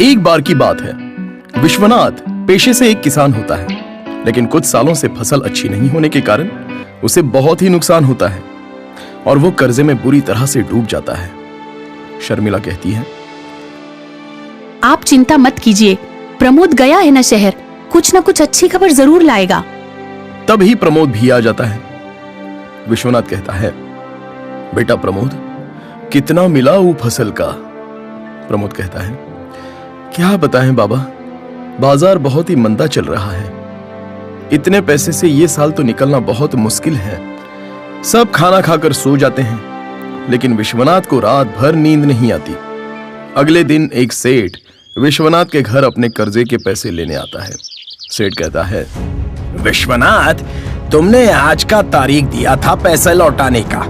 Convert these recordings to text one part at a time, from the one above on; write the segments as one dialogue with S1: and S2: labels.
S1: एक बार की बात है, विश्वनाथ पेशे से एक किसान होता है, लेकिन कुछ सालों से फसल अच्छी नहीं होने के कारण उसे बहुत ही नुकसान होता है और वो कर्जे में बुरी तरह से डूब जाता है। शर्मिला कहती है,
S2: आप चिंता मत कीजिए, प्रमोद गया है ना शहर, कुछ ना कुछ अच्छी खबर जरूर लाएगा।
S1: तभी प्रमोद भी आ जाता है। विश्वनाथ कहता है, बेटा प्रमोद, कितना मिला वो फसल का? प्रमोद कहता है, क्या बताएं बाबा, बाजार बहुत ही मंदा चल रहा है। इतने पैसे से ये साल तो निकलना बहुत मुश्किल है। सब खाना खाकर सो जाते हैं, लेकिन विश्वनाथ को रात भर नींद नहीं आती। अगले दिन एक सेठ विश्वनाथ के घर अपने कर्जे के पैसे लेने आता है। सेठ कहता है,
S3: विश्वनाथ, तुमने आज का तारीख दिया था पैसे लौटाने का।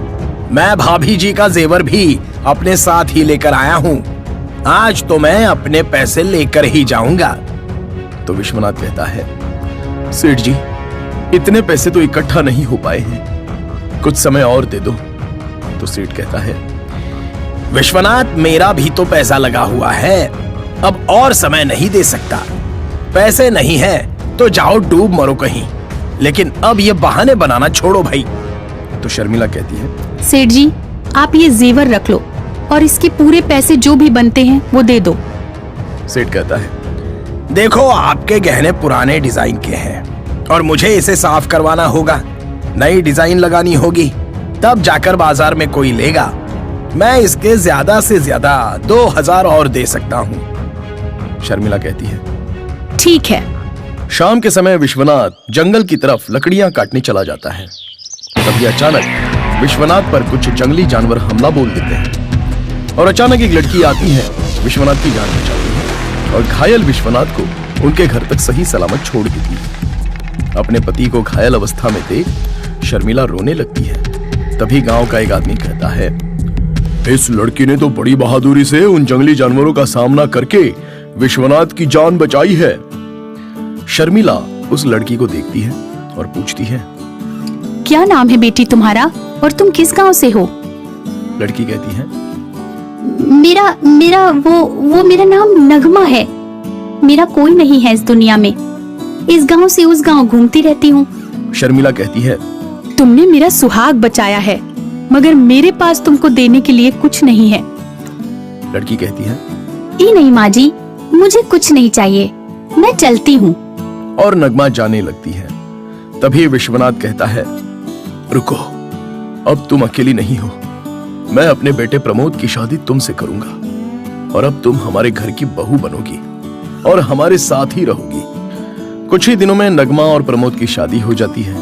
S3: मैं भाभी जी का जेवर भी अपने साथ ही लेकर आया हूँ। आज तो मैं अपने पैसे लेकर ही जाऊंगा।
S1: तो विश्वनाथ कहता है, सेठ जी, इतने पैसे तो इकट्ठा नहीं हो पाए हैं, कुछ समय और दे दो। तो सेठ कहता है,
S3: विश्वनाथ, मेरा भी तो पैसा लगा हुआ है, अब और समय नहीं दे सकता। पैसे नहीं है तो जाओ डूब मरो कहीं, लेकिन अब ये बहाने बनाना छोड़ो भाई।
S1: तो शर्मिला कहती है,
S2: सेठ जी, आप ये जेवर रख लो और इसके पूरे पैसे जो भी बनते हैं वो दे दो।
S1: सेठ कहता है,
S3: देखो, आपके गहने पुराने डिजाइन के हैं और मुझे इसे साफ करवाना होगा, नई डिजाइन लगानी होगी, तब जाकर बाजार में कोई लेगा। मैं इसके ज्यादा से ज्यादा 2000 और दे सकता हूँ।
S1: शर्मिला कहती है,
S2: ठीक है।
S1: शाम के समय विश्वनाथ जंगल की तरफ लकड़ियां काटने चला जाता है। तभी अचानक विश्वनाथ पर कुछ जंगली जानवर हमला बोल देते हैं और अचानक एक लड़की आती है, विश्वनाथ की जान बचाती है और घायल विश्वनाथ को उनके घर तक सही सलामत छोड़ देती है। अपने पति को घायल अवस्था में देख शर्मिला रोने लगती है। तभी गांव का एक आदमी कहता है, इस लड़की ने तो बड़ी बहादुरी से उन जंगली जानवरों का सामना करके विश्वनाथ की जान बचाई है। शर्मिला उस लड़की को देखती है और पूछती है,
S2: क्या नाम है बेटी तुम्हारा और तुम किस गांव से हो?
S1: लड़की कहती है,
S2: वो मेरा नाम नगमा है। मेरा कोई नहीं है इस दुनिया में, इस गांव से उस गांव घूमती रहती हूँ।
S1: शर्मिला कहती है,
S2: तुमने मेरा सुहाग बचाया है, मगर मेरे पास तुमको देने के लिए कुछ नहीं है।
S1: लड़की कहती है,
S2: नहीं माँ जी, मुझे कुछ नहीं चाहिए, मैं चलती हूँ।
S1: और नगमा जाने लगती है। तभी विश्वनाथ कहता है, रुको, अब तुम अकेली नहीं हो, मैं अपने बेटे प्रमोद की शादी तुमसे करूंगा और अब तुम हमारे घर की बहू बनोगी और हमारे साथ ही रहोगी। कुछ ही दिनों में नगमा और प्रमोद की शादी हो जाती है।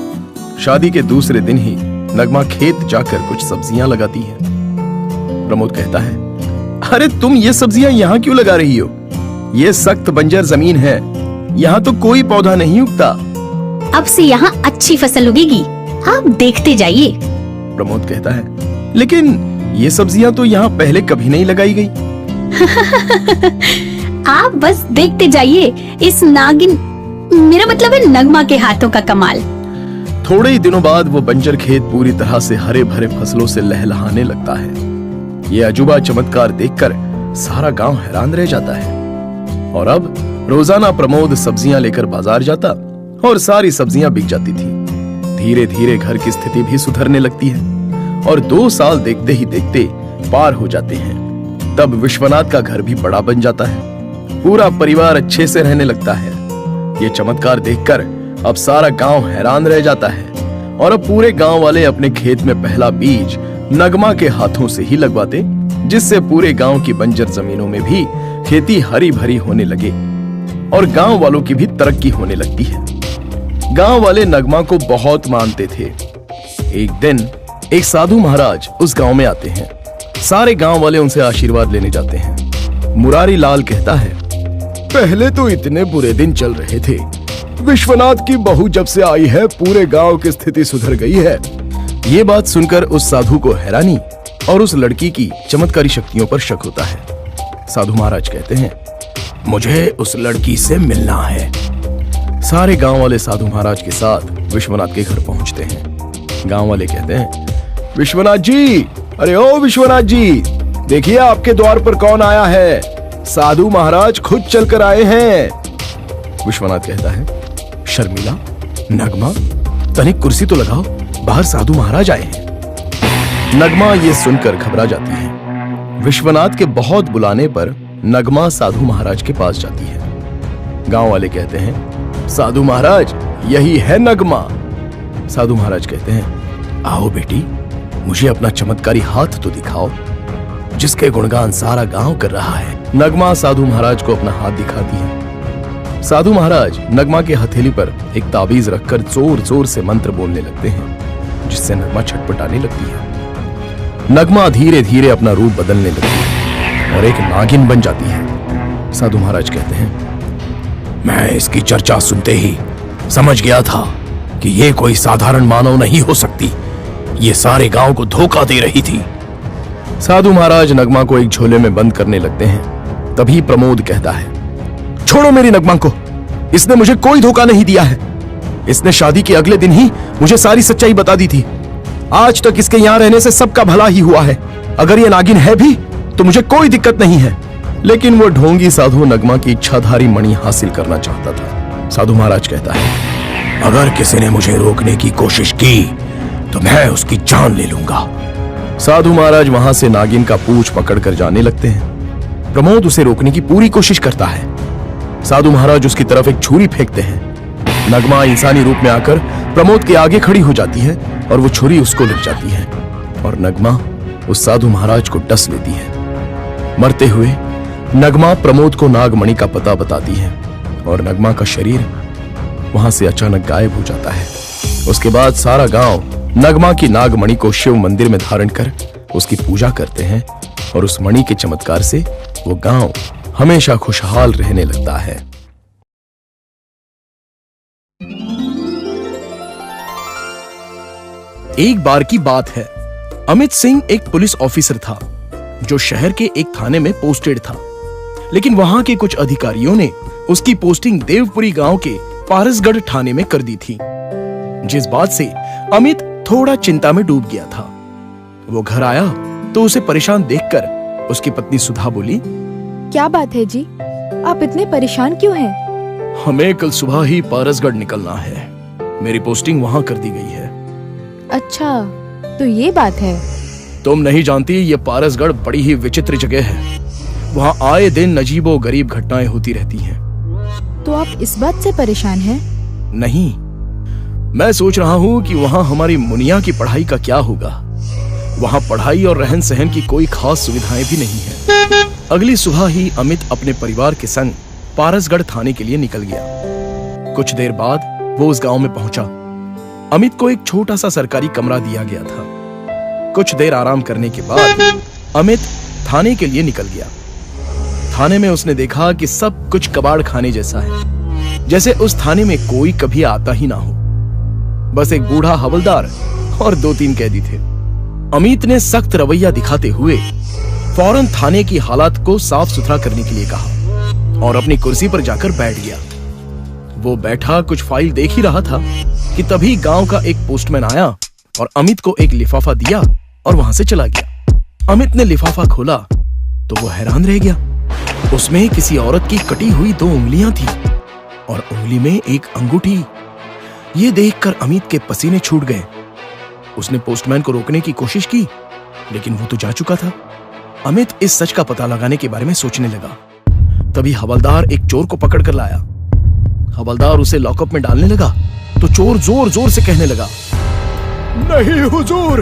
S1: शादी के दूसरे दिन ही नगमा खेत जाकर कुछ सब्जियां लगाती है। प्रमोद कहता है, अरे तुम ये सब्जियां यहाँ क्यों लगा रही हो? ये सख्त बंजर जमीन है, यहाँ तो कोई पौधा नहीं उगता।
S2: अब से यहाँ अच्छी फसल उगेगी, आप देखते जाइए।
S1: प्रमोद कहता है, लेकिन ये सब्जियां तो यहाँ पहले कभी नहीं लगाई गई।
S2: आप बस देखते जाइए इस नागिन, मेरा मतलब है नगमा के हाथों का कमाल।
S1: थोड़े ही दिनों बाद वो बंजर खेत पूरी तरह से हरे भरे फसलों से लहलहाने लगता है। ये अजूबा चमत्कार देखकर सारा गांव हैरान रह जाता है। और अब रोजाना प्रमोद सब्जियां लेकर बाजार जाता और सारी सब्जियां बिक जाती थी। धीरे धीरे घर की स्थिति भी सुधरने लगती है और 2 साल देखते ही देखते पार हो जाते हैं। तब विश्वनाथ का घर भी बड़ा बन जाता है, पूरा परिवार अच्छे से रहने लगता है। ये चमत्कार देखकर अब सारा गांव हैरान रह जाता है और अब पूरे गांव वाले अपने खेत में पहला बीज नगमा के हाथों से ही लगवाते, जिससे पूरे गांव की बंजर जमीनों में भी खेती हरी भरी होने लगे और गांव वालों की भी तरक्की होने लगती है। गांव वाले नगमा को बहुत मानते थे। एक दिन एक साधु महाराज उस गांव में आते हैं। सारे गांव वाले उनसे आशीर्वाद लेने जाते हैं। मुरारी लाल कहता है, पहले तो इतने बुरे दिन चल रहे थे, विश्वनाथ की बहू जब से आई है पूरे गांव की स्थिति सुधर गई है। ये बात सुनकर उस साधु को हैरानी और उस लड़की की चमत्कारी शक्तियों पर शक होता है। साधु महाराज कहते हैं, मुझे उस लड़की से मिलना है। सारे गांव वाले साधु महाराज के साथ विश्वनाथ के घर पहुंचते हैं। गांव वाले कहते हैं, विश्वनाथ जी, अरे ओ विश्वनाथ जी, देखिए आपके द्वार पर कौन आया है। साधु महाराज खुद चलकर आए हैं। विश्वनाथ कहता है, शर्मिला, नगमा, तनिक कुर्सी तो लगाओ, बाहर साधु महाराज आए हैं। नगमा ये सुनकर घबरा जाती है। विश्वनाथ के बहुत बुलाने पर नगमा साधु महाराज के पास जाती है। गांव वाले कहते हैं, साधु महाराज, यही है नगमा। साधु महाराज कहते हैं, आओ बेटी, मुझे अपना चमत्कारी हाथ तो दिखाओ, जिसके गुणगान सारा गांव कर रहा है। नगमा साधु महाराज को अपना हाथ दिखाती है। साधु महाराज नगमा के हथेली पर एक ताबीज रखकर जोर जोर से मंत्र बोलने लगते हैं, जिससे नगमा छटपटाने लगती है। नगमा धीरे धीरे अपना रूप बदलने लगती है और एक नागिन बन जाती है। साधु महाराज कहते हैं, मैं इसकी चर्चा सुनते ही समझ गया था कि ये कोई साधारण मानव नहीं हो सकती, ये सारे गांव को धोखा दे रही थी। साधु महाराज नगमा को एक झोले में बंद करने लगते हैं। तभी प्रमोद कहता है, छोड़ो मेरी नगमा को, इसने मुझे कोई धोखा नहीं दिया है। इसने शादी के अगले दिन ही मुझे सारी सच्चाई बता दी थी। आज तक इसके यहां रहने से सबका भला ही हुआ है। अगर ये नागिन है भी तो मुझे कोई दिक्कत नहीं है। लेकिन वो ढोंगी साधु नगमा की इच्छाधारी मणि हासिल करना चाहता था। साधु महाराज कहता है, अगर किसी ने मुझे रोकने की कोशिश की तो मैं उसकी जान ले लूंगा। साधु महाराज वहां से नागिन का पूंछ पकड़कर जाने लगते हैं। प्रमोद उसे रोकने की पूरी कोशिश करता है। साधु महाराज उसकी तरफ एक छुरी फेंकते हैं। नगमा इंसानी रूप में आकर प्रमोद के आगे खड़ी हो जाती है और वो छुरी उसको लग जाती है और नगमा उस साधु महाराज को डस लेती है। मरते हुए नगमा प्रमोद को नागमणि का पता बताती है और नगमा का शरीर वहां से अचानक गायब हो जाता है। उसके बाद सारा गांव नगमा की नागमणि को शिव मंदिर में धारण कर उसकी पूजा करते हैं और उस मणि के चमत्कार से वो गांव हमेशा खुशहाल रहने लगता है। एक बार की बात है, अमित सिंह एक पुलिस ऑफिसर था जो शहर के एक थाने में पोस्टेड था। लेकिन वहां के कुछ अधिकारियों ने उसकी पोस्टिंग देवपुरी गांव के पारसगढ़ थाने में कर दी थी, जिस बात से अमित थोड़ा चिंता में डूब गया था। वो घर आया तो उसे परेशान देखकर उसकी पत्नी सुधा बोली,
S4: क्या बात है जी, आप इतने परेशान क्यों हैं?
S1: हमें कल सुबह ही पारसगढ़ निकलना है। मेरी पोस्टिंग वहां कर दी गई है।
S4: अच्छा, तो ये बात है।
S1: तुम नहीं जानती, ये पारसगढ़ बड़ी ही विचित्र जगह है। वहां आए दिन अजीबो गरीब घटनाएं होती रहती हैं।
S4: तो आप इस बात से परेशान हैं?
S1: नहीं, मैं सोच रहा हूँ कि वहाँ हमारी मुनिया की पढ़ाई का क्या होगा। वहाँ पढ़ाई और रहन सहन की कोई खास सुविधाएं भी नहीं है। अगली सुबह ही अमित अपने परिवार के संग पारसगढ़ थाने के लिए निकल गया। कुछ देर बाद वो उस गांव में पहुंचा। अमित को एक छोटा सा सरकारी कमरा दिया गया था। कुछ देर आराम करने के बाद अमित थाने के लिए निकल गया। थाने में उसने देखा कि सब कुछ कबाड़ खाने जैसा है, जैसे उस थाने में कोई कभी आता ही ना हो। बस एक बूढ़ा हवलदार और 2-3 कैदी थे। अमित ने सख्त रवैया दिखाते हुए फौरन थाने की हालात को साफ सुथरा करने के लिए कहा और अपनी कुर्सी पर जाकर बैठ गया। वो बैठा कुछ फाइल देख ही रहा था कि तभी गांव का एक पोस्टमैन आया और अमित को एक लिफाफा दिया और वहां से चला गया। अमित ने लिफाफा खोला तो वो हैरान रह गया। उसमें किसी औरत की कटी हुई 2 उंगलियां थी और उंगली में एक अंगूठी। ये देखकर अमित के पसीने छूट गए। उसने पोस्टमैन को रोकने की कोशिश की, लेकिन वो तो जा चुका था। अमित इस सच का पता लगाने के बारे में सोचने लगा। तभी हवलदार एक चोर को पकड़ कर लाया। हवलदार उसे लॉकअप में डालने लगा तो चोर जोर जोर से कहने लगा, नहीं हुजूर,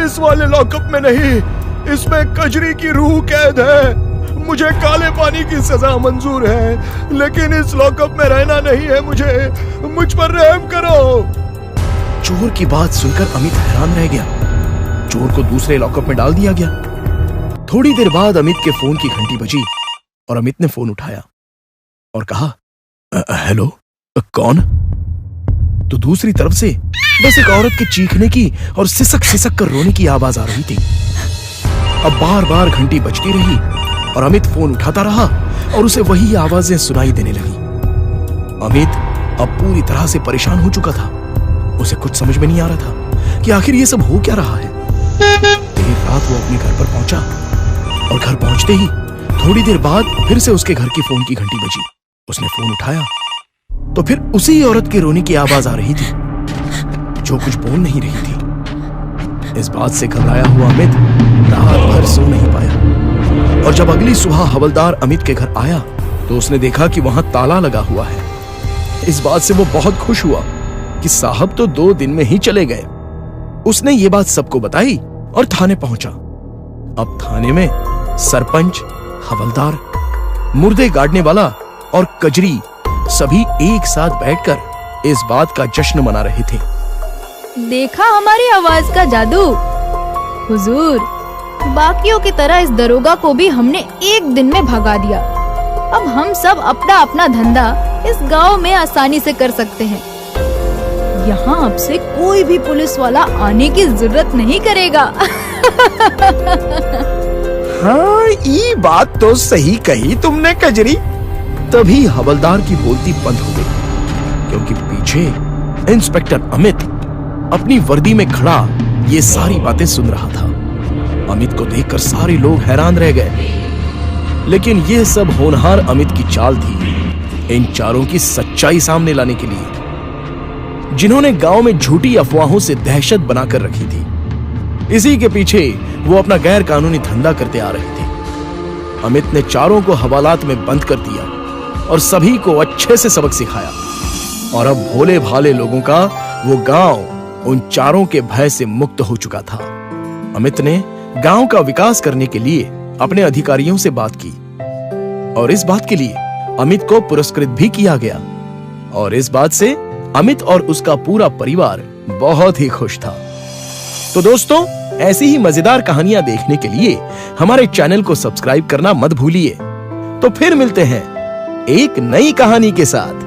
S1: इस वाले लॉकअप में नहीं, इसमें कजरी की रूह कैद है। मुझे काले पानी की सजा मंजूर है, लेकिन इस लॉकअप में रहना नहीं है। मुझ पर रहम करो। चोर की बात सुनकर अमित हैरान रह गया। चोर को दूसरे लॉकअप में डाल दिया गया। थोड़ी देर बाद अमित के फोन की घंटी बजी और अमित ने फोन उठाया और कहा, हेलो, कौन? तो दूसरी तरफ से बस एक औरत के चीखने की और सिसक सिसक कर रोने की आवाज आ रही थी। अब बार बार घंटी बजती रही और अमित फोन उठाता रहा और उसे वही आवाजें सुनाई देने लगी। अमित अब पूरी तरह से परेशान हो चुका था। उसे कुछ समझ में नहीं आ रहा था कि आखिर ये सब हो क्या रहा है। देर रात वो अपने घर पर पहुंचा और घर पहुंचते ही थोड़ी देर बाद फिर से उसके घर की फोन की घंटी बजी। उसने फोन उठाया तो फिर उसी औरत के रोने की आवाज आ रही थी जो कुछ बोल नहीं रही थी। इस बात से घबराया हुआ अमित रात भर सो नहीं पाया और जब अगली सुबह हवलदार अमित के घर आया तो उसने देखा कि वहां ताला लगा हुआ है। इस बात से वो बहुत खुश हुआ कि साहब तो 2 दिन में ही चले गए। उसने ये बात सबको बताई और थाने पहुंचा। अब थाने में सरपंच, हवलदार, मुर्दे गाड़ने वाला और कजरी सभी एक साथ बैठकर इस बात का जश्न मना रहे थे।
S4: देखा हमारी आवाज का जादू। हुजूर, बाकियों की तरह इस दरोगा को भी हमने एक दिन में भगा दिया। अब हम सब अपना अपना धंधा इस गांव में आसानी से कर सकते हैं। यहाँ अब से कोई भी पुलिस वाला आने की जरूरत नहीं करेगा।
S3: हाँ, ये बात तो सही कही तुमने कजरी।
S1: तभी हवलदार की बोलती बंद हो गई क्योंकि पीछे इंस्पेक्टर अमित अपनी वर्दी में खड़ा ये सारी बातें सुन रहा था। अमित को देखकर सारे लोग हैरान रह गए, लेकिन ये सब होनहार अमित की चाल थी इन चारों की सच्चाई सामने लाने के लिए, जिन्होंने गांव में झूठी अफवाहों से दहशत बनाकर रखी थी। इसी के पीछे वो अपना गैर कानूनी धंधा करते आ रहे थे। अमित ने चारों को हवालात में बंद कर दिया और सभी को अच्छे से सबक सिखाया और अब भोले भाले लोगों का वो गांव उन चारों के भय से मुक्त हो चुका था। अमित ने गांव का विकास करने के लिए अपने अधिकारियों से बात की और इस बात के लिए अमित को पुरस्कृत भी किया गया और इस बात से अमित और उसका पूरा परिवार बहुत ही खुश था। तो दोस्तों, ऐसी ही मजेदार कहानियां देखने के लिए हमारे चैनल को सब्सक्राइब करना मत भूलिए। तो फिर मिलते हैं एक नई कहानी के साथ।